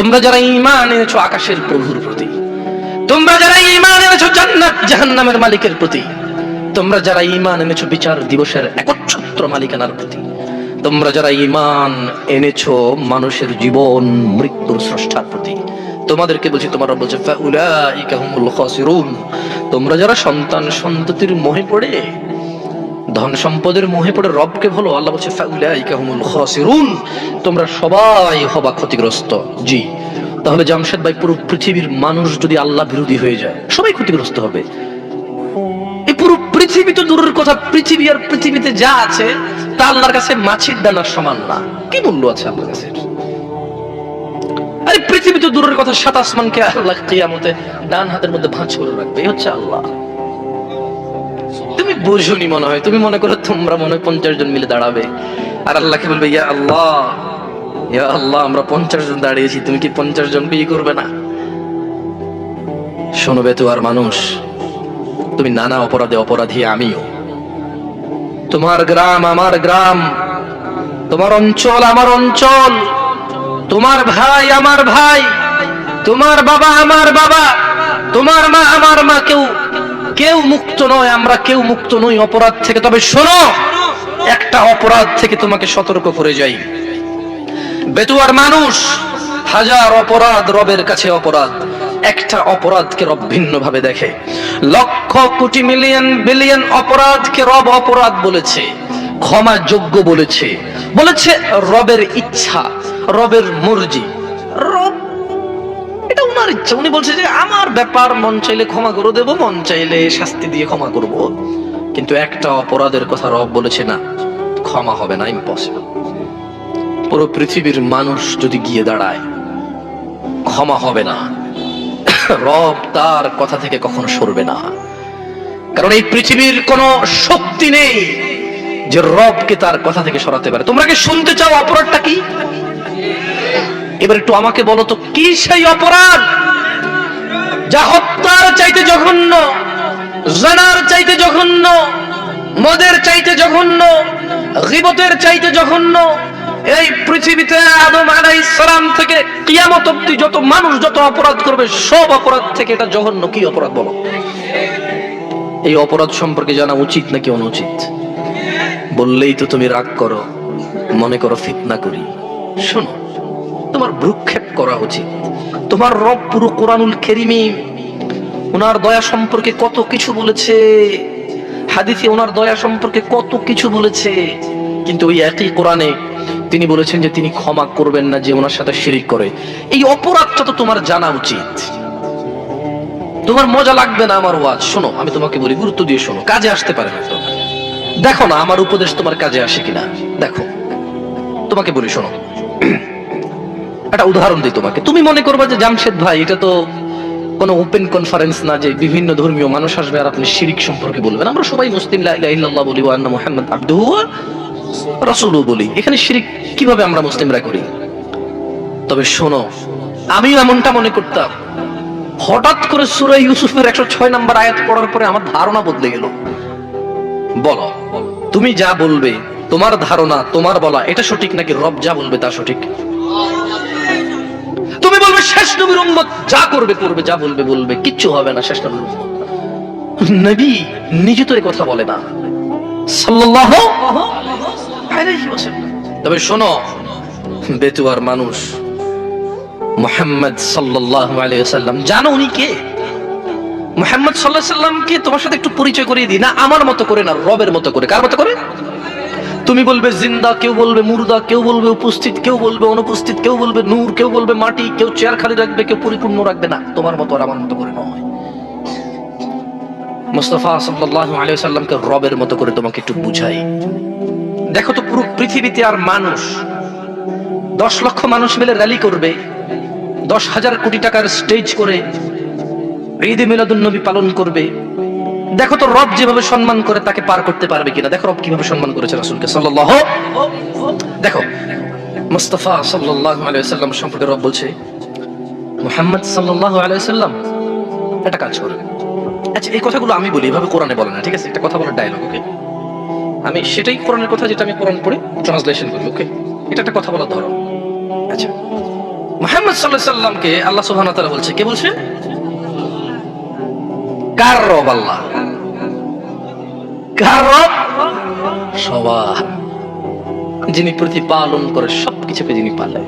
তোমরা যারা ঈমান এনেছো আকাশের প্রভুর প্রতি, তোমরা যারা ঈমান এনেছো জান্নাত জাহান্নামের মালিকের প্রতি, তোমরা যারা ঈমান এনেছো বিচার দিবসের একচ্ছত্র মালিকানার প্রতি, তোমরা যারা ঈমান এনেছো মানুষের জীবন মৃত্যুর স্রষ্টার প্রতি, তোমাদেরকে বলছি, তোমার রব বলছে ফাউলাইকা হুমুল খাসিরুন, তোমরা যারা সন্তান সন্ততির মোহে পড়ে, ধন সম্পদের মোহে পড়ে রবকে ভুলো, আল্লাহ বলছে ফাউলাইকা হুমুল খাসিরুন, তোমরা সবাই হবা ক্ষতিগ্রস্ত। জি, তাহলে জামশেদ ভাই, পুরো পৃথিবীর মানুষ যদি আল্লাহ বিরোধী হয়ে যায় সবাই ক্ষতিগ্রস্ত হবে। এই পুরো পৃথিবী তো দূরের কথা, পৃথিবী আর পৃথিবীতে যা আছে তা আল্লাহর কাছে মাছির দানার সমান না। কি মূল্য আছে আল্লাহর কাছে? আরে পৃথিবী তো দূরের কথা, সাত আসমানকে আল্লাহ কিয়ামতে ডান হাতের মধ্যে ভাঁজ করে রাখবে, এই হচ্ছে আল্লাহ। তুমি বুঝুনি মনে হয়, তুমি মনে করো তোমরা মনে হয় 50 জন মিলে দাঁড়াবে আর আল্লাহকে বলবে ইয়া আল্লাহ, ইয়া আল্লাহ, আমরা 50 জন দাঁড়িয়েছি, তুমি কি 50 জনকে ই করবে না? শোনবে তো আর মানুষ, তুমি নানা অপরাধে অপরাধী, আমিও। তোমার গ্রাম আমার গ্রাম, তোমার অঞ্চল আমার অঞ্চল, তোমার ভাই আমার ভাই, তোমার বাবা আমার বাবা, তোমার মা আমার মা, কেউ মুক্ত নয়, আমরা কেউ মুক্ত নই অপরাধ থেকে। তবে শোনো, একটা অপরাধ থেকে তোমাকে সতর্ক করে যাই, বেতুয়ার মানুষ, হাজার অপরাধ রবের কাছে অপরাধ, একটা অপরাধকে রব ভিন্ন ভাবে দেখে। লক্ষ কোটি মিলিয়ন বিলিয়ন অপরাধকে রব অপরাধ বলেছে, ক্ষমা যোগ্য বলেছে, বলেছে রবের ইচ্ছা, রবের মর্জি। রব এটা উনার ইচ্ছা, উনি বলছে যে আমার ব্যাপার, মন চাইলে ক্ষমা করে দেব, মন চাইলে শাস্তি দিয়ে ক্ষমা করব। কিন্তু একটা অপরাধের কথা রব বলেছে না, ক্ষমা হবে না, ইম্পসিবল। পুরো পৃথিবীর মানুষ যদি গিয়ে দাঁড়ায়, ক্ষমা হবে না, রব তার কথা থেকে কখনো সরবে না। কারণ এই পৃথিবীর কোনো শক্তি নেই যে রবকে তার কথা থেকে সরাতে পারে। তোমরা কি শুনতে চাও অপরাধটা কি? এবার একটু আমাকে বলো তো, কি সেই অপরাধ যা হত্যার চাইতে জঘন্য, জানার চাইতে জঘন্য, মদের চাইতে জঘন্য, গীবতের চাইতে জঘন্য? এই পৃথিবীতে আদম আলাইহিস সালাম থেকে কিয়ামত অবধি যত মানুষ যত অপরাধ করবে, সব অপরাধ থেকে এটা জঘন্য। কি অপরাধ বলো? এই অপরাধ সম্পর্কে জানা উচিত নাকি অনুচিত? বললেই তো তুমি রাগ করো, মনে করো ফিতনা করি। শোনো, তোমার ভ্রুক্ষেপ করা উচিত। তোমার রব পুরো কোরআনুল কারীমে ওনার দয়া সম্পর্কে কত কিছু বলেছে, হাদিসে ওনার দয়া সম্পর্কে কত কিছু বলেছে, কিন্তু ওই একই কোরআনে তিনি বলেছেন যে তিনি ক্ষমা করবেন না যে ওনার সাথে শিরিক করে। এই অপরাধটা তো তোমার জানা উচিত। তোমার মজা লাগবে না আমার ওয়াজ, শোনো আমি তোমাকে বলি, গুরুত্ব দিয়ে শোনো, কাজে আসতে পারে না তো। দেখো না আমার উপদেশ তোমার কাজে আসে কিনা, দেখো। তোমাকে বলি শোনো, একটা উদাহরণ দিই তোমাকে। তুমি মনে করবা যে জামশেদ ভাই এটা তো কোনো ওপেন কনফারেন্স না যে বিভিন্ন ধর্মীয় মানুষ আসবে আর আপনি শিরিক সম্পর্কে বলবেন। আমরা সবাই মুসলিম, লা ইলাহা ইল্লাল্লাহ বলি, ওয়া আন্না মুহাম্মাদ আবদুহু ওয়া রাসূলুহু বলি। এখানে শিরিক কিভাবে আমরা মুসলিমরা করি? তবে শোনো, আমিও এমনটা মনে করতাম। হঠাৎ করে সূরা ইউসুফের 106 নম্বর আয়াত পড়ার পরে আমার ধারণা বদলে গেল। বলো, তুমি যা বলবে, তোমার ধারণা, তোমার বলা এটা সঠিক নাকি রব যা বলবে তা সঠিক? তুমি বলবে শেষ নবীর উম্মত যা করবে করবে, যা বলবে বলবে, কিচ্ছু হবে না শেষ নবীর উম্মত। নবী নিজে তো এই কথা বলে না সাল্লাল্লাহু আলাইহি ওয়াসাল্লাম। তবে শোনো, বেতুয়ার মানুষ, মুহাম্মদ সাল্লাল্লাহু আলাইহি ওয়াসাল্লাম, জানো উনি কে? মুহাম্মদ সাল্লাল্লাহু আলাইহি ওয়াসাল্লামকে তোমার সাথে একটু পরিচয় করিয়ে দিই না, আমার মতো করে না, রবের মতো করে। কার মতো করে? তুমি বলবে জিন্দা, কেউ বলবে মুর্দা, কেউ বলবে উপস্থিত, কেউ বলবে অনুপস্থিত, কেউ বলবে নূর, কেউ বলবে মাটি, কেউ চেয়ার খালি রাখবে, কেউ পরিপূর্ণ রাখবে। না, তোমার মতো আর আমার মতো করে নয়। মুস্তাফা সাল্লাল্লাহু আলাইহি ওয়াসাল্লামকে রবের মতো করে তোমাকে একটু বুঝাই। দেখো তো পুরো পৃথিবীতে আর মানুষ 10 লক্ষ মানুষ মিলে র্যালি করবে, 10,000 কোটি টাকার স্টেজ করে ঈদে মিলাদুন নবী পালন করবে। দেখো তো রব যেভাবে সম্মান করে তাকে পার করতে পারবে কিনা। দেখো রব কিভাবে সম্মান করেছে রাসূলকে সাল্লাল্লাহু। দেখো মুস্তাফা সাল্লাল্লাহু আলাইহি ওয়াসাল্লাম সম্পর্কে রব বলছে, মুহাম্মদ সাল্লাল্লাহু আলাইহি ওয়াসাল্লাম একটা কাজ করে। আচ্ছা, এই কথাগুলো আমি বলি, এভাবে কোরআনে বলে না, ঠিক আছে? একটা কথা বলার ডায়লগ, ওকে? আমি সেটাই কোরআনের কথা যেটা আমি কোরআন পড়ে ট্রান্সলেশন করি, ওকে? এটা একটা কথা বলার ধরন। আচ্ছা, মুহাম্মদ মুহাম্মদ সাল্লাল্লাহু আলাইহি সাল্লামকে আল্লাহ সুবহানাহু ওয়া তাআলা বলছে, কে বলছে? কার রব? আল্লাহ। কার রব? সবার, যিনি প্রতিপালন করে সবকিছুকে, যিনি পালে।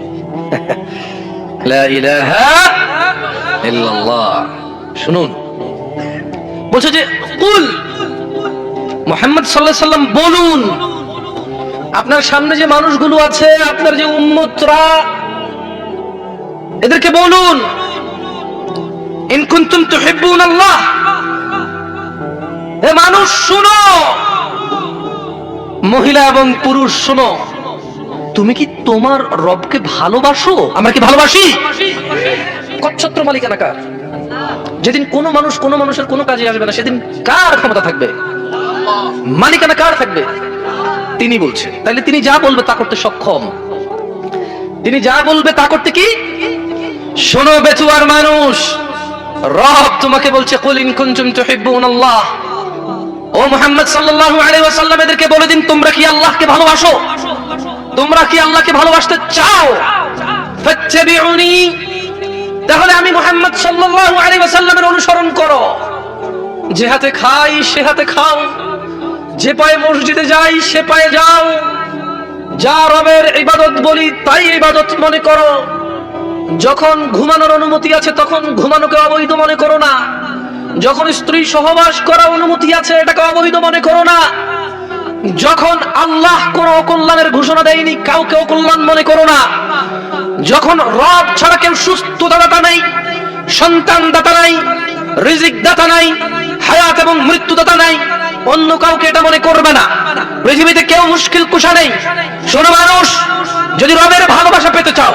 লা ইলাহা ইল্লাল্লাহ। শুনুন, বলছে যে কুল, মুহাম্মদ সাল্লাল্লাহু আলাইহি সাল্লাম বলুন, আপনার সামনে যে মানুষগুলো আছে, আপনার যে উম্মতরা, এদেরকে বলুন, ইন কুনতুম তুহিব্বুনাল্লাহ, হে মানুষ শুনো, মহিলা এবং পুরুষ শুনো, তুমি কি তোমার রবকে ভালোবাসো? আমরা কি ভালোবাসি? কচ্ছত্র মালিকানা কার? যেদিন কোনো মানুষ কোনো মানুষের কোনো কাজে আসবে না, সেদিন কার ক্ষমতা থাকবে? মালিকানা কার থাকবে? তিনি বলছেন। তাইলে তিনি যা বলবে তা করতে সক্ষম। তিনি যা বলবে তা করতে কি? শোনো বেচুয়ার মানুষ, রব তোমাকে বলছে, কুল ইন কুনতুম তুহিব্বুনাল্লাহ, ও মুহাম্মদ সাল্লাল্লাহু আলাইহি ওয়াসাল্লাম, এদেরকে বলে দিন, তোমরা কি আল্লাহকে ভালোবাসো? তোমরা কি আল্লাহকে ভালোবাসতে চাও? ফাত্তাবিউনি, তাহলে আমি মুহাম্মদ সাল্লাল্লাহু আলাইহি ওয়াসাল্লামের অনুসরণ করো। যে হাতে খাই সে হাতে খাও, যে পায়ে মসজিদে যাই সে পায়ে যাও, যা রবের ইবাদত বলি তাই ইবাদত মনে করো। যখন ঘুমানোর অনুমতি আছে তখন ঘুমানোকে অবৈধ মনে করো না। যখন স্ত্রী সহবাস করার অনুমতি আছে এটাকে অবৈধ মনে করো না। যখন আল্লাহ কোন অকল্যাণের ঘোষণা দেয়নি কাউকে অকল্যাণ মনে করো না। যখন রব ছাড়া কেউ সুস্থতা দাতা নাই, সন্তান দাতা নাই, রিজিক দাতা নাই, হায়াত এবং মৃত্যু দাতা নাই, অন্য কাউকে এটা মনে করবে না। পৃথিবীতে কেউ মুশকিল কুশা নেই। শোনো মানুষ, যদি রবের ভালোবাসা পেতে চাও,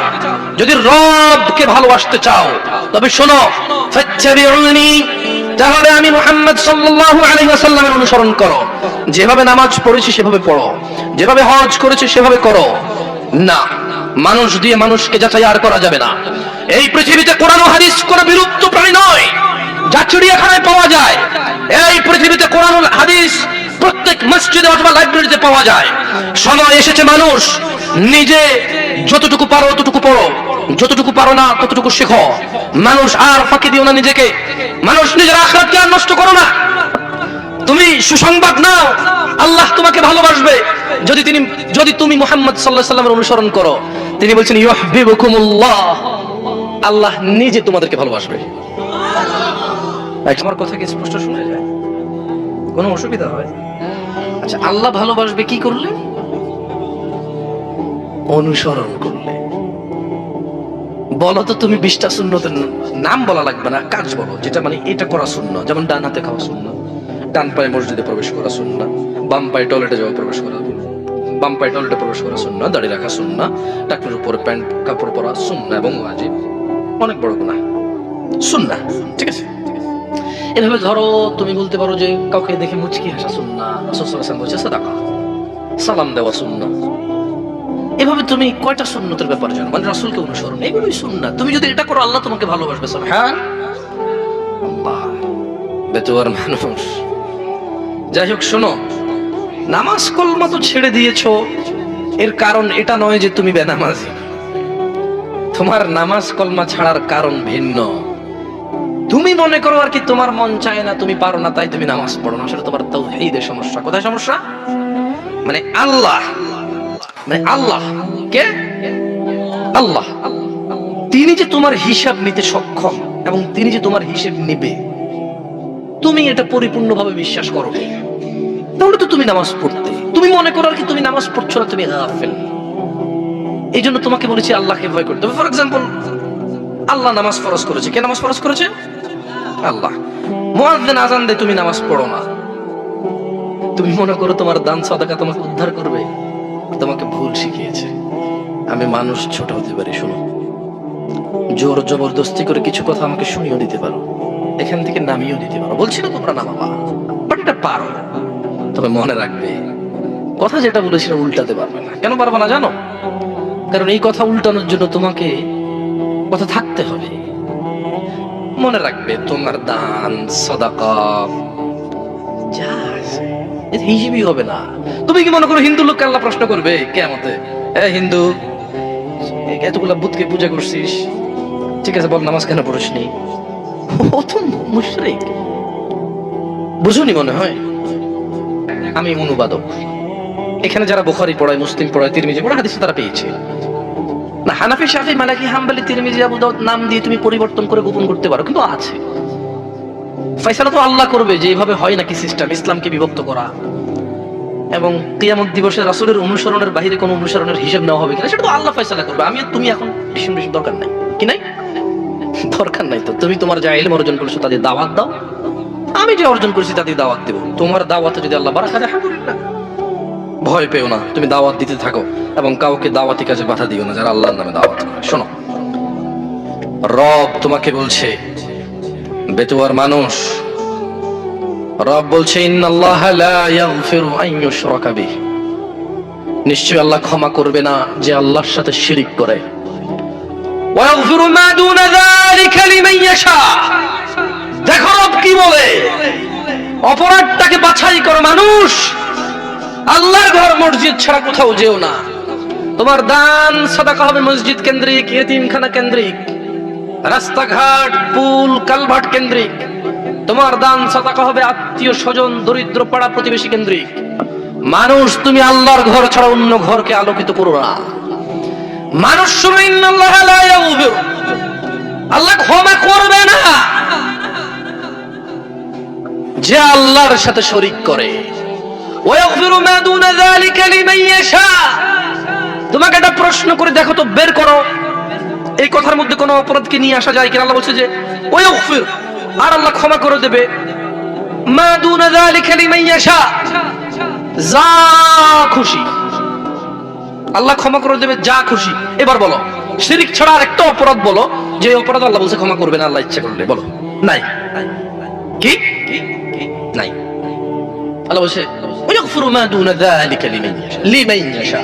যদি রবকে ভালোবাসতে চাও, তবে শোনো, ফাত্তাবিউনি, তাহলে আমি মুহাম্মদ সাল্লাল্লাহু আলাইহি ওয়াসাল্লামের অনুসরণ করো। যেভাবে নামাজ পড়েছি সেভাবে পড়ো, যেভাবে হজ করেছি সেভাবে করো। না, মানুষ দিয়ে মানুষকে যাচাই আর করা যাবে না। এই পৃথিবীতে কোরআন ও হাদিস কোনো বিলুপ্ত প্রাণী নয়, যা চিড়িয়াখানায় পাওয়া যায়। এই পৃথিবীতে কোরআন ও হাদিস প্রত্যেক মসজিদে অথবা লাইব্রেরিতে পাওয়া যায়। সময় এসেছে মানুষ নিজে যতটুকু পারো ততটুকু পড়ো, যতটুকু পারো না ততটুকু শেখো। মানুষ আর ফাঁকি দিও না নিজেকে, মানুষ নিজের আখিরাতকে আর নষ্ট করো না। তুমি সুসংবাদ নাও, আল্লাহ তোমাকে ভালোবাসবে যদি তুমি মুহাম্মদ সাল্লাল্লাহু আলাইহি ওয়াসাল্লামের অনুসরণ করো। তিনি বলছেন ইউহিব্বুকুমুল্লাহ, আল্লাহ নিজে তোমাদেরকে ভালোবাসবে। আমার কথা কি স্পষ্ট শোনা যায়? কোনো অসুবিধা হয়? আচ্ছা, আল্লাহ ভালোবাসবে কি করলে? অনুসরণ করলে। বলো তো তুমি 20টা সুন্নতের নাম বলা লাগবে না, কাজ বলো যেটা মানে এটা করা সুন্নাহ। যেমন ডান হাতে খাওয়া সুন্নাহ, ডান পায়ে মসজিদে প্রবেশ করা সুন্নাহ, বাম পায়ে টয়লেটে যাওয়া প্রবেশ করা, বাম পায়ে টয়লেটে প্রবেশ করা সুন্নাহ, দাড়ি রাখা সুন্নাহ, টাকনুর উপরে প্যান্ট কাপড় পরা সুন্নাহ এবং ওয়াজিব। অনেক বড় গুনাহ, সুন্নাহ। ঠিক আছে, এভাবে ধরো তুমি বলতে পারো যে কাউকে দেখে মুচকি হাসা সুন্নাহ, রাসূল সাল্লাল্লাহু আলাইহি ওয়াসাল্লাম বলেছে সাদাকা, সালাম দেওয়া সুন্নাহ। এভাবে তুমি কয়টা সুন্নতের ব্যাপার জানো? মানে রাসূলকে অনুসরণ, এগুলোই সুন্নাহ। তুমি যদি এটা করো আল্লাহ তোমাকে ভালোবাসবে। সুবহানাল্লাহ, বেতোয়ার মানুষ। যাই হোক, শোনো, নামাজ কলমা তো ছেড়ে দিয়েছো, এর কারণ এটা নয় যে তুমি বেনামাজি। তোমার নামাজ কলমা ছাড়ার কারণ ভিন্ন। তুমি মনে করো আর কি তোমার মন চায় না, তুমি পারো না, তাই তুমি নামাজ পড়ো না। আসলে তোমার তাওহীদের সমস্যা। কোথায় সমস্যা? মানে আল্লাহ, মানে আল্লাহ কে? আল্লাহ। তিনি যে তোমার হিসাব নিতে সক্ষম এবং তিনি যে তোমার হিসাব নিবে, তুমি এটা পরিপূর্ণভাবে বিশ্বাস করো, তাহলে তো তুমি নামাজ পড়তে। তুমি মনে করো আর কি তুমি নামাজ পড়ছো না, তুমি গাফেল। এই জন্য তোমাকে বলেছি আল্লাহকে ভয় করতে হবে। ফর এক্সাম্পল, আল্লাহ নামাজ ফরজ করেছে। কে নামাজ ফরজ করেছে? আল্লাহ। মুয়াজ্জিন আযান দেয়, তুমি নামাজ পড়ো না। তুমি মনে করো তোমার দান সাদাকা তোমাকে উদ্ধার করবে, তোমাকে ভুল শিখিয়েছে। আমি মানুষ, ছোট হতে পারি। শোনো, জোর জবরদস্তি করে কিছু কথা আমাকে শুনিয়েও দিতে পারো, এখান থেকে নামিয়েও দিতে পারো। বলছি না তোমরা নামাবা, বাট এটা পারো। তবে মনে রাখবে, কথা যেটা বলেছিল উল্টাতে পারবে না। কেন পারবে না জানো? কারণ এই কথা উল্টানোর জন্য তোমাকে কথা থাকতে হবে। মনে রাখবে, তোমার দান সাদাকা যা আছে হিসেবই হবে না। তুমি কি মনে করো হিন্দু লোককে আল্লাহ প্রশ্ন করবে কিয়ামতে, এ হিন্দু এতগুলা বুতকে পূজা করছিস, ঠিক আছে, বল নামাজ কেন পড়িসনি? ও তো মুশরিক। বুঝুনি মনে হয়? আমি অনুবাদক। এখানে যারা বুখারী পড়ায়, মুসলিম পড়ায়, তিরমিজি পড়ায়, হাদিস তারা পেয়েছে না। হানাফি, শাফি, মালিকি, হাম্বলি, তিরমিজি, আবু দাউদ নাম দিয়ে তুমি পরিবর্তন করে গোপন করতে পারো, কিন্তু আছে। ফয়সালা তো আল্লাহ করবে যে এইভাবে হয় নাকি সিস্টেম, ইসলামকে বিভক্ত করা এবং কিয়ামত দিবসে রাসূলের অনুসরণের বাইরে কোনো অনুসরণের হিসাব নেওয়া হবে কিনা, সেটা তো আল্লাহ ফয়সালা করবে। আমি তুমি এখন ডিসিশন দরকার নাই, কি নাই? দরকার নাই তো। তুমি তোমার যা ইলম অর্জন করেছো তাদের দাওয়াত দাও, আমি যে অর্জন করেছি তাদের দাওয়াত দেব। তোমার দাওয়াতে যদি আল্লাহ বারাকা দেয়, আলহামদুলিল্লাহ। ভয় পেও না, তুমি দাওয়াত দিতে থাকো এবং কাউকে দাওয়াতি কাজে বাধা দিও না যারা আল্লাহর নামে দাওয়াত করে। শোনো, রব তোমাকে বলছে, বেতুয়ার মানুষ, রব বলছে ইন্নাল্লাহা লা ইয়াগফিরু আন ইউশরাকা বিহি, নিশ্চয়ই আল্লাহ ক্ষমা করবে না যে আল্লাহর সাথে শিরিক করে। ওয়া ইয়াগফিরু মা দুনা যালিকা লিমান ইয়াশা। দেখো রব কি বলে, অপরাধটাকে বাছাই করো মানুষ। আল্লাহর ঘর মসজিদ ছাড়া কোথাও যেও না। তোমার দান সাদাকা হবে মসজিদ কেন্দ্রিক, ইতিমখানা কেন্দ্রিক, রাস্তাঘাট, পুল, কালভার্ট কেন্দ্রিক। তোমার দান সাদাকা হবে আত্মীয় স্বজন, দরিদ্র পাড়া প্রতিবেশী কেন্দ্রিক। মানুষ, তুমি আল্লাহর ঘর ছাড়া অন্য ঘরকে আলোকিত করো না। মানুষ শুনো, ইন্নাল্লাহা লা ইয়াগফিরু, আল্লাহ ক্ষমা করবে না যে আল্লাহর সাথে শরীক করে। ওয়া ইয়াগফিরু মা দুনা যালিকা লিমান ইয়াশা। তোমাকে একটা প্রশ্ন করে দেখো তো, বের করো এই কথার মধ্যে কোনো অপরাধকে নিয়ে আসা যায় কিনা। আল্লাহ বলছে যে ওয়া ইয়াগফির, আর আল্লাহ ক্ষমা করে দেবে, মা দুনা যালিকা লিমান ইয়াশা, যা খুশি আল্লাহ ক্ষমা করে দেবে, যা খুশি। এবার বলো, শিরক ছাড়া আর একটা অপরাধ বলো যে অপরাধ আল্লাহ বলছে ক্ষমা করবে না আল্লাহ ইচ্ছা করলে, বলো। নাই, কি নাই? আল্লাহ বলছে ওয়াগফিরু মা দুনা যালিকা লিমান ইয়াশা,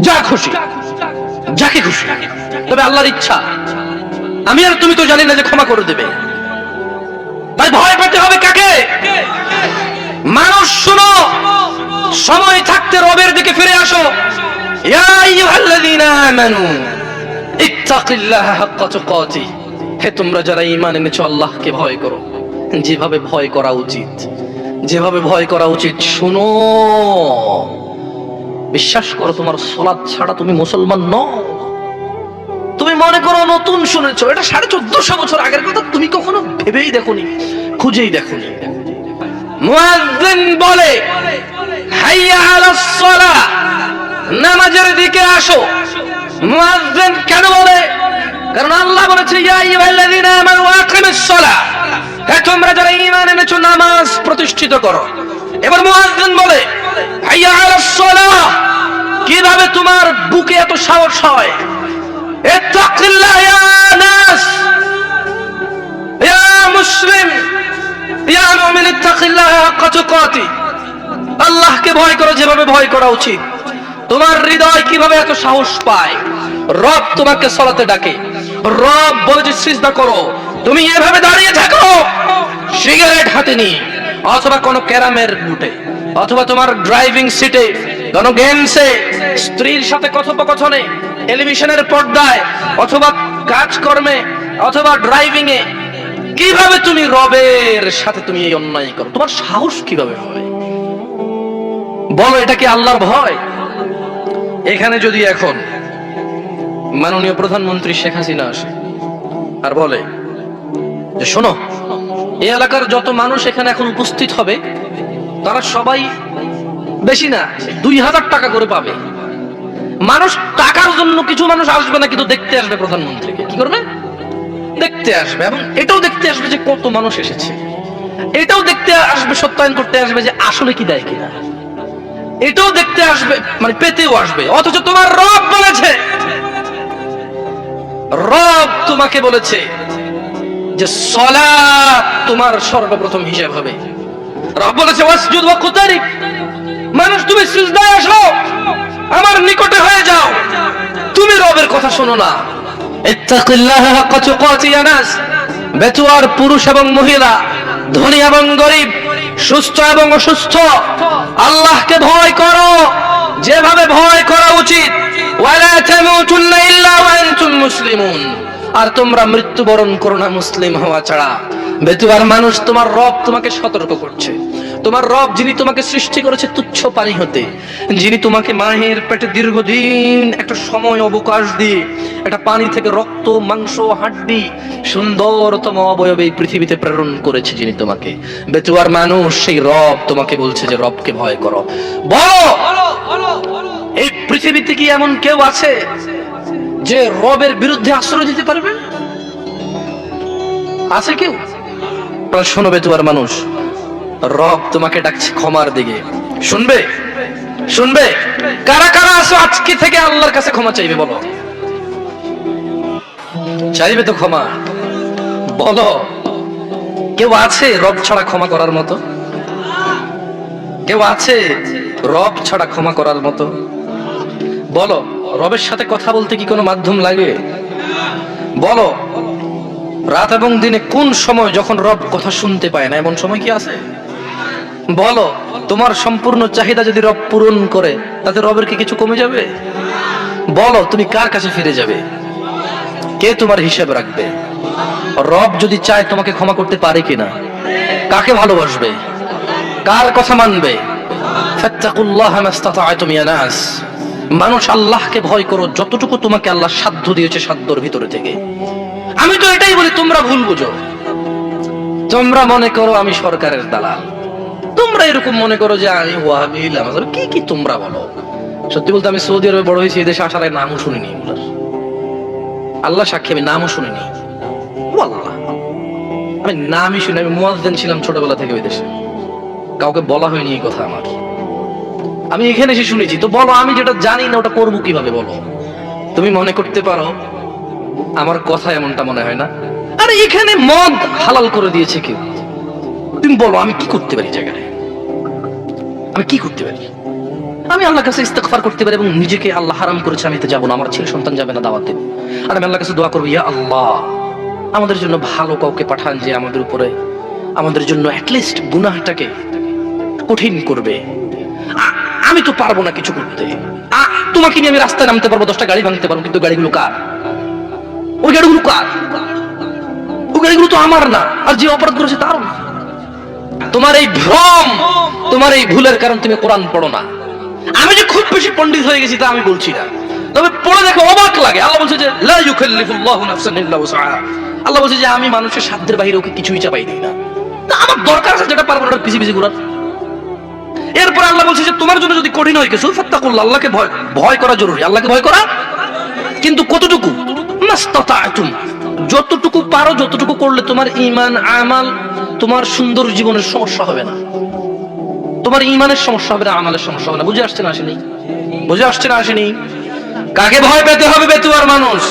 যা খুশি, যাকে খুশি। তবে আল্লাহর ইচ্ছা, আমি আর তুমি তো জানি না যে ক্ষমা করে দেবে। তাই ভয় পেতে হবে কাকে? মানুষ শুনো, সময় থাকতে রবের দিকে ফিরে আসো। ইয়া আইয়ুহাল্লাযীনা আমানু ইত্তাকিল্লাহা হাক্কা তুকাতিহ, হে তোমরা যারা ঈমান এনেছো আল্লাহকে ভয় করো যেভাবে ভয় করা উচিত, যেভাবে ভয় করা উচিত। শুনো, বিশ্বাস করো, তোমার সালাত ছাড়া তুমি মুসলমান নও। তুমি মনে করো নতুন শুনেছো, এটা 1450 বছর আগের কথা, তুমি কখনো ভেবেই দেখোনি, খুঁজেই দেখোনি। মুয়াজ্জিন বলে হাইয়া আলাস সালাহ, নামাজের দিকে আসো। মুয়াজ্জিন কেন বলে? কারণ আল্লাহ বলেছে ইয়া আইয়ুহাল্লাযীনা আমানু আকিমিস সালাহ, হে তোমরা যারা ঈমান এনেছো নামাজ প্রতিষ্ঠিত করো। এবার মুয়াজ্জিন বলে হাইয়া আলাস সালাহ, কিভাবে তোমার বুকে এত সাহস হয়? ইত্তাকিল্লাহ ইয়া নাস, ইয়া মুসলিম, ইয়া মুমিন, ইত্তাকিল্লাহ হাক্কা তুকাতিহ, আল্লাহকে ভয় করো যেভাবে ভয় করা উচিত। তোমার হৃদয় কিভাবে এত সাহস পায়? রব তোমাকে সালাতে ডাকে, রব বলে যে সিজদা করো, তুমি এভাবে দাঁড়িয়ে থাকো সিগারেট হাতে নিয়ে, অথবা কোনো ক্যারামের বুটে, অথবা তোমার ড্রাইভিং সিটে, কোনো গেমসে, স্ত্রীর সাথে কথোপকথনে, টেলিভিশনের পর্দায়, অথবা কাজকর্মে, অথবা ড্রাইভিং এ। কিভাবে তুমি রবের সাথে তুমি এই অন্যায় করো? তোমার সাহস কিভাবে হয়? বলো, এটা কি আল্লাহর ভয়? এখানে যদি এখন মাননীয় প্রধানমন্ত্রী শেখ হাসিনা আসে আর বলে যে শোনো, এই এলাকার যত মানুষ এখানে এখন উপস্থিত হবে তারা সবাই বেশি না 2000 টাকা করে পাবে। মানুষ টাকার জন্য, কিছু মানুষ আসবে না কিন্তু দেখতে আসবে প্রধানমন্ত্রীকে। কি করবে? দেখতে আসবে, এবং এটাও দেখতে আসবে যে কত মানুষ এসেছে, এটাও দেখতে আসবে, সত্যায়ন করতে আসবে যে আসলে কি দেয় কিনা, এটাও দেখতে আসবে, মানে পেতেও আসবে। অথচ তোমার রব বলেছে, রব তোমাকে বলেছে যে সালাত তোমার সর্বপ্রথম হিসাব হবে। রব বলেছে ওয়াসজুদ ওয়াকতারিব, মানুষ তুমি সিজদায় আসো, আমার নিকটে হয়ে যাও। তুমি রবের কথা শোনো না। ইত্তাকিল্লাহ হাক্কা তুকাতিহ ইয়া নাস, বেতুয়ার পুরুষ এবং মহিলা, ধনী এবং গরিব, সুস্থ এবং অসুস্থ, আল্লাহকে ভয় করো যেভাবে ভয় করা উচিত। ওয়ালা তামুতুন্না ইল্লা ওয়া আনতুম মুসলিমুন, আর তোমরা মৃত্যুবরণ করো না মুসলিম হওয়া ছাড়া। বেতুয়ার মানুষ, তোমার রব তোমাকে সতর্ক করছে। তোমার রব যিনি তোমাকে সৃষ্টি করেছে তুচ্ছ পানি হতে, যিনি তোমাকে মায়ের পেটে দীর্ঘদিন একটা সময় অবকাশ দিয়ে একটা পানি থেকে রক্ত মাংস হাড্ডি সুন্দরতম অবয়বে এই পৃথিবীতে প্রেরণ করেছে, যিনি তোমাকে, বেতুয়ার মানুষ, সেই রব তোমাকে বলছে যে রবকে ভয় করো। বলো, এই পৃথিবীতে কি এমন কেউ আছে যে রবের বিরুদ্ধে আশ্রয় দিতে পারবে? আছে কেউ? শোনো বেতুয়ার মানুষ, রব তোমাকে ডাকছে ক্ষমার দিকে। শুনবে? শুনবে? কারা কারা আছো আজকে থেকে আল্লাহর কাছে ক্ষমা চাইবে? বলো, চাইবে তো ক্ষমা? বলো, কেউ আছে রব ছাড়া ক্ষমা করার মতো? কেউ আছে রব ছাড়া ক্ষমা করার মতো? বলো, রবের সাথে কথা বলতে কি কোনো মাধ্যম লাগে? বলো, রাত এবং দিনে কোন সময় যখন রব কথা শুনতে পায় না, এমন সময় কি আছে? বলো, তোমার সম্পূর্ণ চাহিদা যদি রব পূরণ করে, তাতে রবের কি কিছু কমে যাবে? বলো, তুমি কার কাছে ফিরে যাবে? কে তোমার হিসাব রাখবে? রব যদি চায় তোমাকে ক্ষমা করতে পারে কিনা? কাকে ভালোবাসবে? কার কথা মানবে? ফাত্তাকুল্লাহ মাস্তাতা'তুম ইয়া নাস। মানুষ, আল্লাহকে ভয় করো যতটুকু তোমাকে আল্লাহ সাধ্য দিয়েছে, সাধ্যর ভিতরে থেকে। আমি তো এটাই বলি, তোমরা ভুল বুঝো। তোমরা মনে করো আমি সরকারের দালাল, তোমরা এরকম মনে করো যে আমি ওয়াহাবি, কি কি তোমরা বলো। সত্যি বলতে আমি সৌদি আরবে বড় হয়েছি, এই দেশে আসার আগে নামও শুনিনি এগুলার। আল্লাহ সাক্ষী, আমি নামও শুনিনি। আল্লাহ, আমি নামই শুনি। আমি মুয়াজ্জিন ছিলাম ছোটবেলা থেকে ওই দেশে, কাউকে বলা হয়নি এই কথা আমার। আমি এখানে এসে শুনেছি। তো বলো, আমি যেটা জানি না ওটা করবো কিভাবে? বলো, তুমি মনে করতে পারো আমার কথা এমনটা মনে হয় না? আরে এখানে মদ হালাল করে দিয়েছে কেউ, তুমি বলো আমি কি করতে পারি? জায়গায় আমি কি করতে পারি? আমি আল্লাহর কাছে ইস্তেগফার করতে পারি এবং নিজেকে, আল্লাহ হারাম করেছে আমি এতে যাবো না, আমার ছেলে সন্তান যাবে না দাওয়াত দেব। আর আমি আল্লাহর কাছে দোয়া করবো, ইয়া আল্লাহ আমাদের জন্য ভালো কাউকে পাঠান যে আমাদের উপরে, আমাদের জন্য অ্যাটলিস্ট গুনাহটাকে কঠিন করবে। আমি তো পারবো না কিছু করতে। তোমাকে নিয়ে আমি রাস্তায় নামতে পারবো, 10টা গাড়ি ভাঙতে পারবো, কিন্তু গাড়িগুলো কার? ওই গাড়িগুলো কার? ওই গাড়িগুলো তো আমার না, আর যে অপরাধ করেছে তারও না। তোমার এই ভ্রম, তোমার এই ভুলের কারণ তুমি কোরআন পড়ো না। আমি যে খুব বেশি পণ্ডিত হয়ে গেছি তা আমি বলছি না, তবে পড়ে দেখো অবাক লাগে। আল্লাহ বলছে যে লা ইউকাল্লিফুল্লাহু নাফসান ইল্লা উসআহা। আল্লাহ বলছে যে আমি মানুষের সাধ্যের বাইরে ওকে কিছুই চাপাই দিই না। তা আমার দরকার আছে যেটা পারবো না পিছি পিছি ঘোরার। এরপর আল্লাহ বলছে যে তোমার জন্য যদি কঠিন হয় কিছু, ফাত্তাকুল্লাহ, আল্লাহকে ভয় করা জরুরি। আল্লাহকে ভয় করা, কিন্তু কতটুকু? মাস্তাতা'তুম, যতটুকু পারো, যতটুকু করলে তোমার ঈমান আমাল, তোমার সুন্দর জীবনের সমস্যা হবে না, তোমার ঈমানের সমস্যা হবে না, আমালের সমস্যা হবে না। বুঝে আসছে না আসেনি? বুঝে আসছে না আসেনি? কাকে ভয় পেতে হবে? বেতুয়ার মানুষ,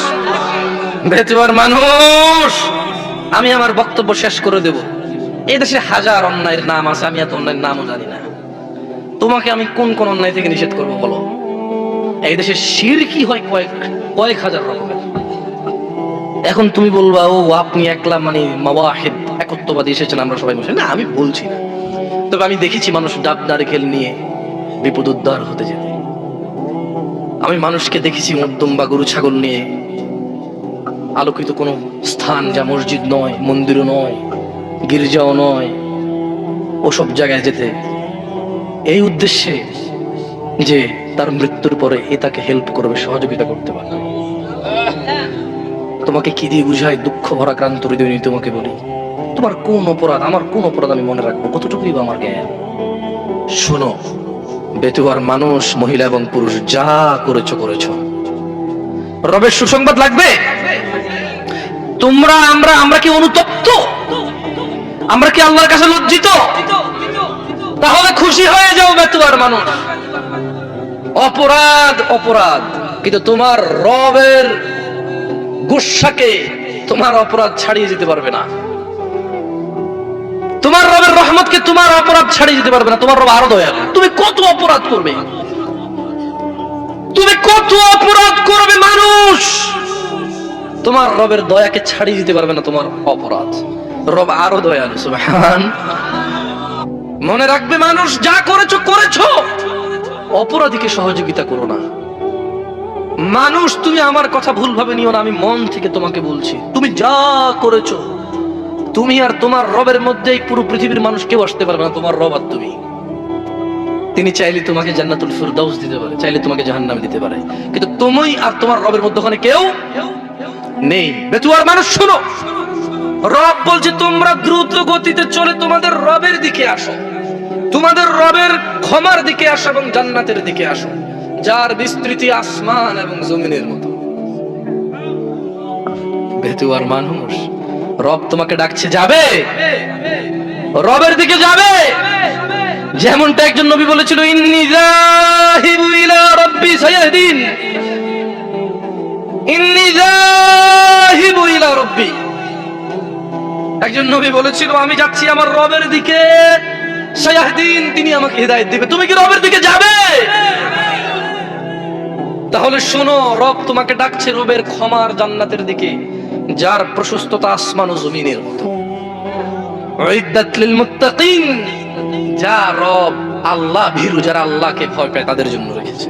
বেতুয়ার মানুষ। আমি আমার বক্তব্য শেষ করে দেব। এই দেশে হাজার অন্যায়ের নাম আছে, আমি এত অন্যায়ের নামও জানি না। তোমাকে আমি কোন কোন অন্যায় থেকে নিষেধ করবো বলো? এই দেশে শিরকি হয় কয়েক হাজার রকমের। এখন তুমি বলবা ও আপনি একলা মানে মাওয়াহিদ একত্ববাদী এসেছেন, আমরা সবাই মুসলিম। না, আমি বলছি না, তবে আমি দেখেছি মানুষ ডাব নারকেল নিয়ে বিপদ উদ্ধার হতে যেতে। আমি মানুষকে দেখেছি মধ্যম বা গরু ছাগল নিয়ে আলোকিত কোনো স্থান, যা মসজিদ নয়, মন্দিরও নয়, গির্জাও নয়, ওসব জায়গায় যেতে, এই উদ্দেশ্যে যে তার মৃত্যুর পরে এ তাকে হেল্প করবে, সহযোগিতা করতে পারবে। তোমাকে কি দিয়ে বুঝাই? দুঃখ ভরা ক্রান্ত হৃদয় নিয়ে তোমাকে বলি, তোমার কোন অপরাধ, আমার কোন অপরাধ আমি মনে রাখবো? কতটুকুই বা আমার জ্ঞান? শোনো বেতুয়ার মানুষ, মহিলা এবং পুরুষ, যা করেছো করেছো। রবের সুসংবাদ লাগবে? তোমরা, আমরা কি অনুতপ্ত? আমরা কি আল্লাহর কাছে লজ্জিত? তাহলে খুশি হয়ে যাও বেতুয়ার মানুষ। অপরাধ অপরাধ, কিন্তু তোমার রবের গুসাকে তোমার অপরাধ ছাড়িয়ে যেতে পারবে না। তোমার রবের রহমতকে তোমার অপরাধ ছাড়িয়ে যেতে পারবে না। তোমার রব আরো দয়ালু। তুমি কত অপরাধ করবে, তুমি কত অপরাধ করবে মানুষ, তোমার রবের দয়াকে ছাড়িয়ে যেতে পারবে না তোমার অপরাধ। রব আরো দয়ালু, সুবহান। মনে রাখবে মানুষ, যা করেছো করেছো, অপরাধীকে সহযোগিতা করো না। মানুষ তুমি আমার কথা ভুলভাবে নিও না, আমি মন থেকে তোমাকে বলছি, তুমি যা করেছো, তুমি আর তোমার রবের মধ্যে এই পুরো পৃথিবীর মানুষ কেউ আসতে পারবে না, তোমার রব আর তুমি। তিনি চাইলে তোমাকে জান্নাতুল ফিরদাউস দিতে পারে, চাইলে তোমাকে জাহান্নাম দিতে পারে, কিন্তু তুমি আর তোমার রবের মধ্যে ওখানে কেউ নেই। বেতুয়ার মানুষ শোনো, রব বলছে তোমরা দ্রুত গতিতে চলে তোমাদের রবের দিকে আসো, তোমাদের রবের ক্ষমার দিকে আসো এবং জান্নাতের দিকে আসো, যার বিস্তৃতি আসমান এবং জমিনের মতো। বেতুয়ার মানুষ, রব তোমাকে ডাকছে, যাবে রবের দিকে যাবে। যেমনটা একজন নবী বলেছিল, ইন্নী যাহিবু ইলা রাব্বি সায়াহদিন, ইন্নী যাহিবু ইলা রাব্বি। একজন নবী বলেছিল, আমি যাচ্ছি আমার রবের দিকে, সায়াহদিন, তিনি আমাকে হিদায়াত দিবে। তুমি কি রবের দিকে যাবে? তাহলে শোনো, রব তোমাকে ডাকছে রবের ক্ষমার জান্নাতের দিকে, যার প্রশস্ততা আসমান ও জমিনের মতো। উইদ্দাত লিল মুত্তাকিন, যা রব আল্লাহ ভীরু, যারা আল্লাহকে ভয় পায় তাদের জন্য রেখেছে।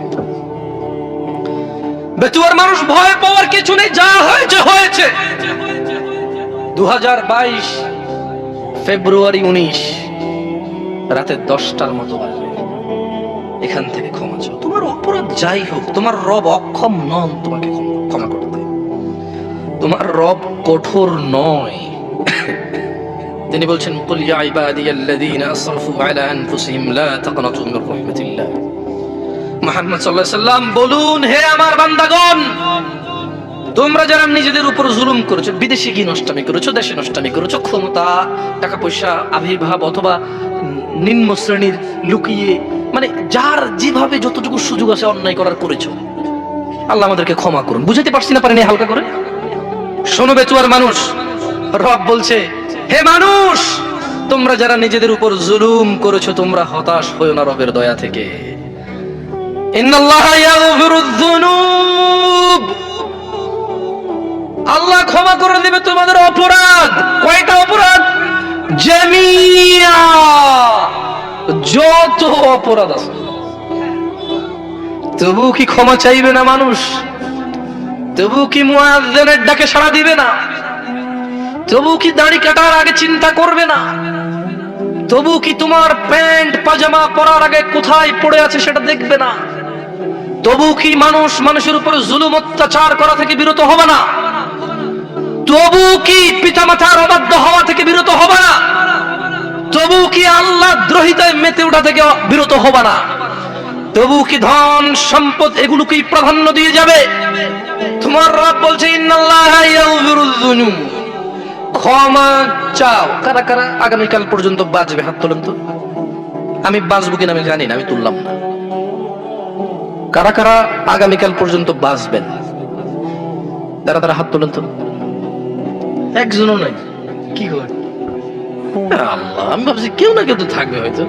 বেতুয়ার মানুষ, ভয় পাওয়ার কিছু নেই, যা হয়েছে হয়েছে। 2022 ফেব্রুয়ারি 19 রাতে 10টার মতো বাজে, এখান থেকে ক্ষমা চাও। তোমার অপরাধ যাই হোক, তোমার রব অক্ষম নন তোমাকে ক্ষমা করতে, তোমার রব কঠোর নয়। তিনি বলছেন, কুল ইয়া ইবাদিয়াল্লাযীনা আসরাফু আলা আনফুসিহিম লা তাকনাতু মির রাহমাতিল্লাহ। মুহাম্মদ সাল্লাল্লাহু আলাইহি সাল্লাম বলুন, হে আমার বান্দাগণ, তোমরা যারা নিজেদের উপর জুলুম করেছো, বিদেশে গিয়ে নষ্টামি করেছো, দেশে নষ্টামি করেছো, ক্ষমতা, টাকা পয়সা, আবির্ভাব অথবা নিম্ন শ্রেণীর লুকিয়ে, মানে যার যেভাবে যতটুকু সুযোগ আছে অন্যায় করার করেছো, আল্লাহ আমাদেরকে ক্ষমা করুন। বুঝাতে পারছি না, পারেনি হালকা করে? শোনো বেতুয়ার মানুষ, রব বলছে, হে মানুষ, তোমরা যারা নিজেদের উপর জুলুম করেছো, তোমরা হতাশ হয়ো না রবের দয়া থেকে। ইন্নাল্লাহা ইয়াগফিরুয যুনুব, আল্লাহ ক্ষমা করে দেবে তোমাদের অপরাধ। কয়টা অপরাধ? জামিয়া, যত অপরাধ আছে। তবু কি ক্ষমা চাইবে না মানুষ? তবু কি মুয়াজ্জিনের ডাকে সাড়া দিবে না? তবু কি দাড়ি কাটার আগে চিন্তা করবে না? তবু কি তোমার প্যান্ট পাজামা পরার আগে কোথায় পড়ে আছে সেটা দেখবে না? তবু কি মানুষ মানুষের উপর জুলুম অত্যাচার করা থেকে বিরত হবে না? তবু কি পিতামাতার অবাধ্য হওয়া থেকে বিরত হবে না? তবু কি আল্লাহ দ্রোহিতায় মেতে ওঠা থেকে বিরত হবে না? তবু কি ধন সম্পদ এগুলোকে প্রাধান্য দিয়ে যাবে? তোমার রব বলছে, ইন্নাল্লাহা ইয়াগফিরুয যুনুব, ক্ষমা চাও। কারা কারা আগামীকাল পর্যন্ত বাঁচবে? হাত তোলেন তো। আমি বাঁচবো কিনা আমি জানি না, আমি তুললাম না। কারা কারা আগামীকাল পর্যন্ত বাঁচবেন? তারা তারা হাত তোলেন তো। একজনও নাই। কি হয় আল্লাহ, আমি ভাবছি কেউ না কেউ তো থাকবে হয়তো।